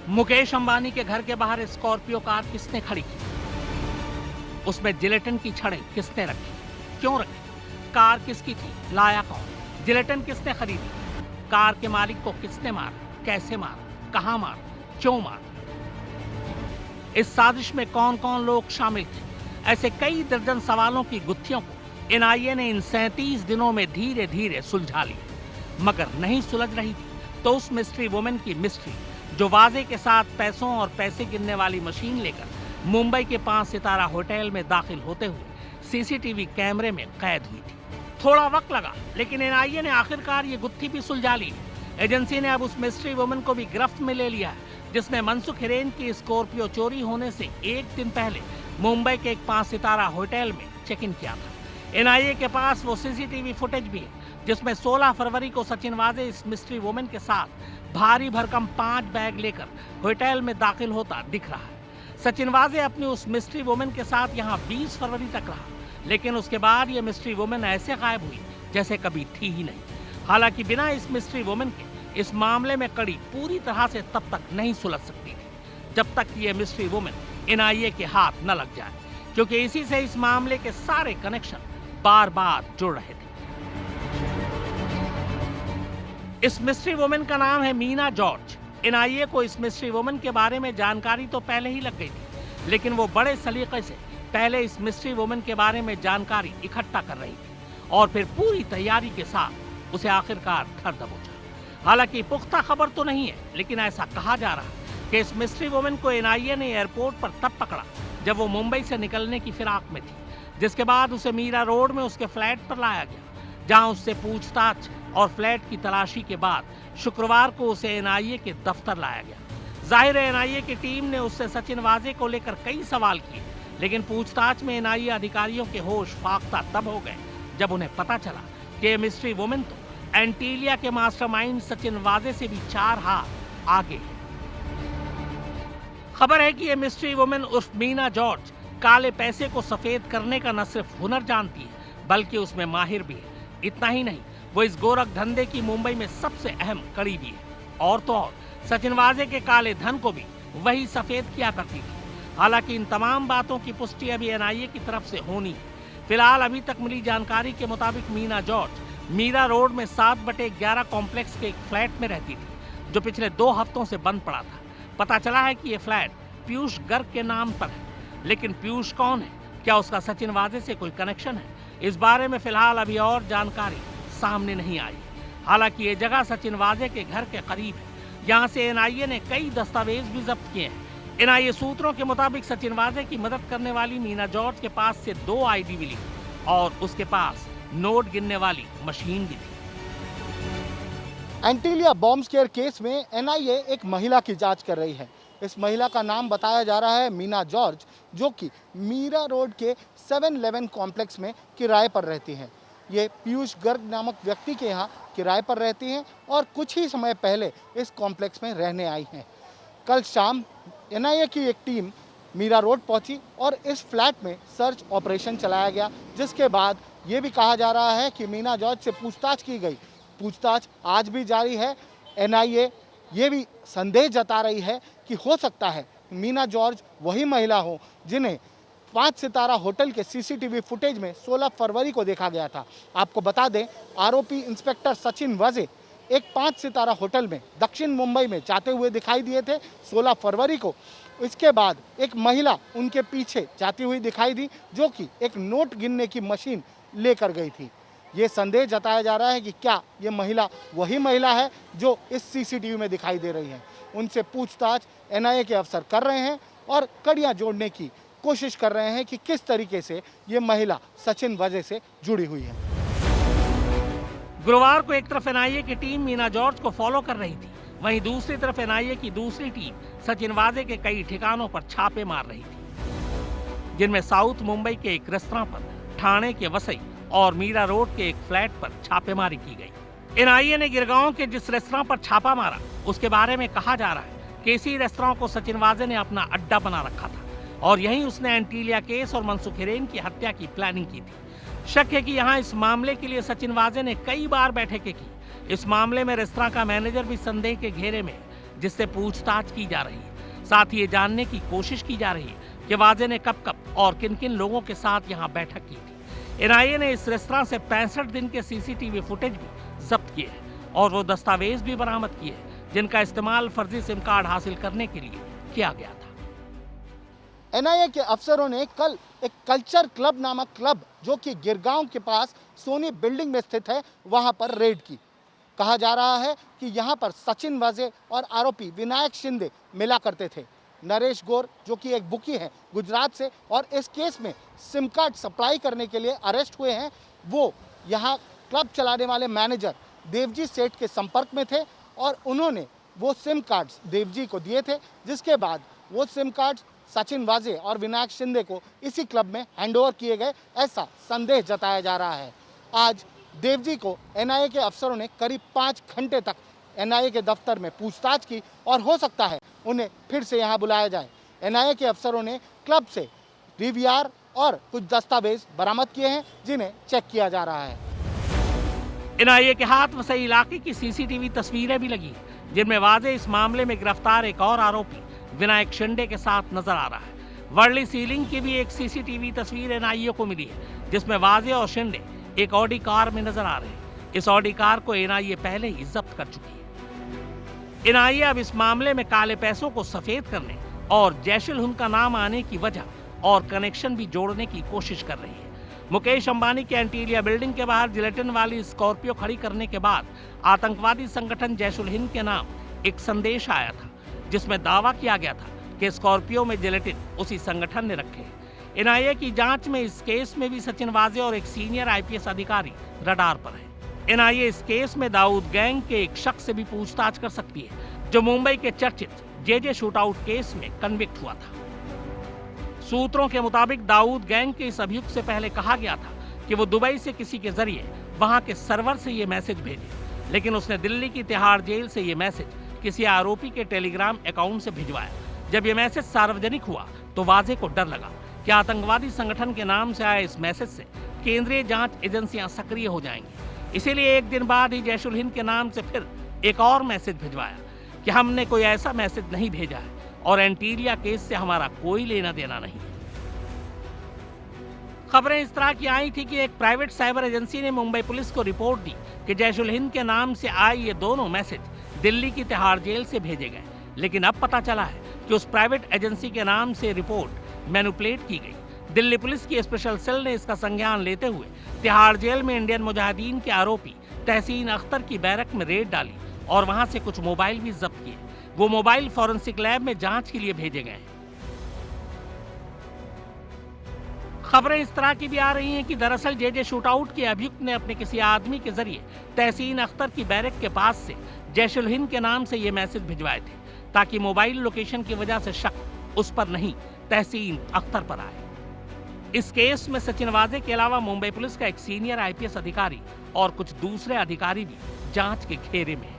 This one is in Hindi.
मुकेश अंबानी के घर के बाहर स्कॉर्पियो कार किसने खड़ी की? उसमें जिलेटिन की छड़ें किसने रखी? क्यों रखी? कार किसकी थी? लाया कौन? जिलेटिन किसने खरीदी? कार के मालिक को किसने मारा? कैसे मारा? कहां मारा? क्यों मारा? इस साजिश में कौन कौन लोग शामिल थे? ऐसे कई दर्जन सवालों की गुत्थियों को एनआईए ने इन 37 दिनों में धीरे धीरे सुलझा लिया। मगर नहीं सुलझ रही थी तो उस मिस्ट्री वुमेन की मिस्ट्री, जो वाजे के साथ पैसों और पैसे गिनने वाली मशीन लेकर मुंबई के 5 सितारा होटल में दाखिल होते हुए सीसीटीवी कैमरे में कैद हुई थी। थोड़ा वक्त लगा, लेकिन एनआईए ने आखिरकार ये गुत्थी भी सुलझा ली है। एजेंसी ने अब उस मिस्ट्री वुमेन को भी गिरफ्त में ले लिया है, जिसने मनसुख हिरेन की स्कॉर्पियो चोरी होने से एक दिन पहले मुंबई के एक 5 सितारा होटल में चेक इन किया था। एनआईए के पास वो सीसीटीवी फुटेज भी है जिसमें 16 फरवरी को सचिन वाजे इस मिस्ट्री वुमेन के साथ भारी भरकम 5 बैग लेकर होटल में दाखिल होता दिख रहा है। सचिन वाजे अपनी उस मिस्ट्री वुमेन के साथ यहाँ 20 फरवरी तक रहा, लेकिन उसके बाद ये मिस्ट्री वुमेन ऐसे गायब हुई जैसे कभी थी ही नहीं। हालांकि बिना इस मिस्ट्री वुमेन के इस मामले में कड़ी पूरी तरह से तब तक नहीं सुलझ सकती थी जब तक ये मिस्ट्री वुमेन एनआईए के हाथ न लग जाए, क्योंकि इसी से इस मामले के सारे कनेक्शन बार बार जुड़ रहे थे। इस मिस्ट्री वुमेन का नाम है मीना जॉर्ज। एनआईए को इस मिस्ट्री वुमेन के बारे में जानकारी तो पहले ही लग गई थी, लेकिन वो बड़े सलीके से पहले इस मिस्ट्री वुमेन के बारे में जानकारी इकट्ठा कर रही थी और फिर पूरी तैयारी के साथ उसे आखिरकार घर दबोचा। हालांकि पुख्ता खबर तो नहीं है, लेकिन ऐसा कहा जा रहा है कि इस मिस्ट्री वुमेन को एनआईए ने एयरपोर्ट पर तब पकड़ा जब वो मुंबई से निकलने की फिराक में थी, जिसके बाद उसे मीरा रोड में उसके फ्लैट पर लाया गया, जहां उससे पूछताछ और फ्लैट की तलाशी के बाद शुक्रवार को उसे एनआईए के दफ्तर लाया गया। जाहिर है एनआईए की टीम ने उससे सचिन वाजे को लेकर कई सवाल किए, लेकिन पूछताछ में एनआईए अधिकारियों के होश फाख्ता तब हो गए जब उन्हें पता चला कि ये मिस्ट्री वुमेन तो एंटीलिया के मास्टरमाइंड सचिन वाजे से भी 4 हाथ आगे है। खबर है कि ये मिस्ट्री वुमेन उर्फ मीना जॉर्ज काले पैसे को सफेद करने का न सिर्फ हुनर जानती है, बल्कि उसमें माहिर भी है। इतना ही नहीं, वो इस गोरख धंधे की मुंबई में सबसे अहम कड़ी भी है। और तो और सचिन वाजे के काले धन को भी वही सफेद किया करती थी। हालांकि इन तमाम बातों की पुष्टि अभी एनआईए की तरफ से होनी है। फिलहाल अभी तक मिली जानकारी के मुताबिक मीना जॉर्ज मीरा रोड में 7/11 कॉम्प्लेक्स के एक फ्लैट में रहती थी, जो पिछले 2 हफ्तों से बंद पड़ा था। पता चला है कि ये फ्लैट पीयूष गर्ग के नाम पर है, लेकिन पीयूष कौन है? क्या उसका सचिन वाजे से कोई कनेक्शन है? इस बारे में फिलहाल अभी और जानकारी सामने नहीं आई। हालांकि ये जगह सचिन वाजे के घर के करीब है। यहाँ से एनआईए ने कई दस्तावेज भी जब्त किए हैं। एनआईए सूत्रों के मुताबिक सचिन वाजे की मदद करने वाली मीना जॉर्ज के पास से 2 आईडी मिली और उसके पास नोट गिनने वाली मशीन भी थी। एंटीलिया बॉम्ब स्केयर केस में एनआईए एक महिला की जांच कर रही है। इस महिला का नाम बताया जा रहा है मीना जॉर्ज, जो कि मीरा रोड के 711 कॉम्प्लेक्स में किराए पर रहती हैं। ये पीयूष गर्ग नामक व्यक्ति के यहाँ किराए पर रहती हैं और कुछ ही समय पहले इस कॉम्प्लेक्स में रहने आई हैं। कल शाम एनआईए की एक टीम मीरा रोड पहुंची और इस फ्लैट में सर्च ऑपरेशन चलाया गया, जिसके बाद ये भी कहा जा रहा है कि मीना जॉर्ज से पूछताछ की गई। पूछताछ आज भी जारी है। एनआईए ये भी संदेह जता रही है कि हो सकता है मीना जॉर्ज वही महिला हो जिन्हें 5 सितारा होटल के सीसीटीवी फुटेज में 16 फरवरी को देखा गया था। आपको बता दें, आरोपी इंस्पेक्टर सचिन वाजे एक 5 सितारा होटल में दक्षिण मुंबई में जाते हुए दिखाई दिए थे 16 फरवरी को। इसके बाद एक महिला उनके पीछे जाती हुई दिखाई दी, जो कि एक नोट गिनने की मशीन लेकर गई थी। ये संदेह जताया जा रहा है कि क्या ये महिला वही महिला है जो इस सीसीटीवी में दिखाई दे रही है। उनसे पूछताछ एनआईए के अफसर कर रहे हैं और कड़ियां जोड़ने की कोशिश कर रहे हैं कि किस तरीके से ये महिला सचिन वाजे से जुड़ी हुई है। गुरुवार को एक तरफ एनआईए की टीम मीना जॉर्ज को फॉलो कर रही थी, वहीं दूसरी तरफ एनआईए की दूसरी टीम सचिन वाजे के कई ठिकानों पर छापे मार रही थी, जिनमें साउथ मुंबई के एक रेस्तरां पर, ठाणे के वसई और मीरा रोड के एक फ्लैट पर छापेमारी की गई। एनआईए ने गिरगांव के जिस रेस्तरां पर छापा मारा, उसके बारे में कहा जा रहा है कि इसी रेस्तरां को सचिन वाजे ने अपना अड्डा बना रखा था और यहीं उसने एंटीलिया केस और मनसुख हिरेन की हत्या की प्लानिंग की थी। शक है कि यहाँ इस मामले के लिए सचिन वाजे ने कई बार बैठकें की। इस मामले में रेस्तरां का मैनेजर भी संदेह के घेरे में, जिससे पूछताछ की जा रही है। साथ ही ये जानने की कोशिश की जा रही है कि वाजे ने कब कब और किन किन लोगों के साथ यहाँ बैठक की थी। एनआईए ने इस रेस्तरां से 65 दिन के सीसीटीवी फुटेज भी जब्त किए हैं और वो दस्तावेज भी बरामद किए हैं जिनका इस्तेमाल फर्जी सिम कार्ड हासिल करने के लिए किया गया था। एनआईए के अफसरों ने कल एक कल्चर क्लब नामक क्लब जो कि गिरगांव के पास सोनी बिल्डिंग में स्थित है वहां पर रेड की। कहा जा रहा है कि यहां पर सचिन वाजे और आरोपी विनायक शिंदे मिला करते थे। नरेश गौर जो कि एक बुकी है गुजरात से और इस केस में सिम कार्ड सप्लाई करने के लिए अरेस्ट हुए हैं, वो यहाँ क्लब चलाने वाले मैनेजर देवजी सेठ के संपर्क में थे और उन्होंने वो सिम कार्ड्स देवजी को दिए थे, जिसके बाद वो सिम कार्ड्स सचिन वाजे और विनायक शिंदे को इसी क्लब में हैंडओवर किए गए, ऐसा संदेह जताया जा रहा है। आज देवजी को एनआईए के अफसरों ने करीब 5 घंटे तक एनआईए के दफ्तर में पूछताछ की और हो सकता है उन्हें फिर से यहाँ बुलाया जाए। एनआईए के अफसरों ने क्लब से डीवीआर और कुछ दस्तावेज बरामद किए हैं जिन्हें चेक किया जा रहा है। एनआईए के हाथ वसई इलाके की सीसीटीवी तस्वीरें भी लगी हैं जिनमें वाजे इस मामले में गिरफ्तार एक और आरोपी विनायक शिंदे के साथ नजर आ रहा है। वर्ली सीलिंग की भी एक सीसीटीवी तस्वीर एनआईए को मिली है जिसमें वाजे और शिंदे एक ऑडी कार में नजर आ रहे हैं। इस ऑडी कार को एनआईए पहले ही जब्त कर चुकी है। एनआईए अब इस मामले में काले पैसों को सफेद करने और जैशुल हिंद का नाम आने की वजह और कनेक्शन भी जोड़ने की कोशिश कर रही है। मुकेश अंबानी के एंटीलिया बिल्डिंग के बाहर जिलेटिन वाली स्कॉर्पियो खड़ी करने के बाद आतंकवादी संगठन जैशुल हिंद के नाम एक संदेश आया था जिसमें दावा किया गया था कि स्कॉर्पियो में जिलेटिन उसी संगठन ने रखे हैं। एनआईए की जांच में इस केस में भी सचिन वाजे और एक सीनियर आईपीएस अधिकारी रडार पर है। एनआईए इस केस में दाऊद गैंग के एक शख्स से भी पूछताछ कर सकती है जो मुंबई के चर्चित जेजे शूटआउट केस में कन्विक्ट हुआ था। सूत्रों के मुताबिक दाऊद गैंग के इस अभियुक्त से पहले कहा गया था कि वो दुबई से किसी के जरिए वहां के सर्वर से ये मैसेज भेजे, लेकिन उसने दिल्ली की तिहाड़ जेल से ये मैसेज किसी आरोपी के टेलीग्राम अकाउंट से भिजवाया। जब ये मैसेज सार्वजनिक हुआ तो वाजे को डर लगा कि आतंकवादी संगठन के नाम से आए इस मैसेज से केंद्रीय जांच एजेंसियां सक्रिय हो जाएंगी। इसीलिए एक दिन बाद ही जैशुल हिंद के नाम से फिर एक और मैसेज भिजवाया कि हमने कोई ऐसा मैसेज नहीं भेजा है और एंटीलिया केस से हमारा कोई लेना देना नहीं है। खबरें इस तरह की आई थी कि एक प्राइवेट साइबर एजेंसी ने मुंबई पुलिस को रिपोर्ट दी कि जैशुल हिंद के नाम से आए ये दोनों मैसेज दिल्ली की तिहाड़ जेल से भेजे गए, लेकिन अब पता चला है कि उस प्राइवेट एजेंसी के नाम से रिपोर्ट मैनिपुलेट की गई। दिल्ली पुलिस की स्पेशल सेल ने इसका संज्ञान लेते हुए तिहाड़ जेल में इंडियन मुजाहिदीन के आरोपी तहसीन अख्तर की बैरक में रेड डाली और वहां से कुछ मोबाइल भी जब्त किए। वो मोबाइल फॉरेंसिक लैब में जांच के लिए भेजे गए हैं। खबरें इस तरह की भी आ रही हैं कि दरअसल जेजे शूटआउट के अभियुक्त ने अपने किसी आदमी के जरिए तहसीन अख्तर की बैरक के पास से जैशुल हिंद के नाम से ये मैसेज भिजवाए थे ताकि मोबाइल लोकेशन की वजह से शक उस पर नहीं तहसीन अख्तर पर आए। इस केस में सचिन वाजे के अलावा मुंबई पुलिस का एक सीनियर आईपीएस अधिकारी और कुछ दूसरे अधिकारी भी जांच के घेरे में हैं।